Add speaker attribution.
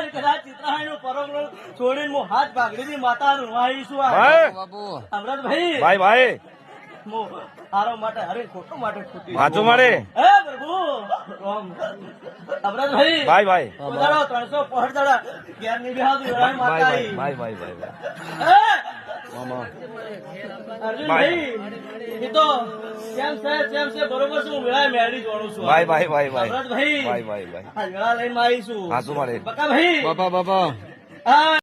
Speaker 1: કદાચ ચિત્રાણી નું પરમ છોડીને હું હાથ ભાગડી ની માતા રૂવાઈશું અમૃતભાઈ
Speaker 2: ભાઈ ભાઈ
Speaker 1: હારો માટે હરે ખોટો માટે ખોટી
Speaker 2: વાંચો મારે
Speaker 1: હે પ્રભુ અમૃતભાઈ
Speaker 2: ભાઈ ભાઈ
Speaker 1: 365 ઘેર ની બિહાર માતા
Speaker 2: ભાઈ ભાઈ ભાઈ
Speaker 1: અર્જુનભાઈ એ તો કેમ છે બરોબર છે હું વેળા મેળી જોડું છું
Speaker 2: ભાઈ ભાઈ ભાઈ ભાઈ
Speaker 1: અમૃતભાઈ
Speaker 2: ભાઈ ભાઈ ભાઈ
Speaker 1: વેળા લઈને આવીશું
Speaker 2: હાચું મારે
Speaker 1: બકા ભાઈ
Speaker 2: બાપા બાપા
Speaker 1: હા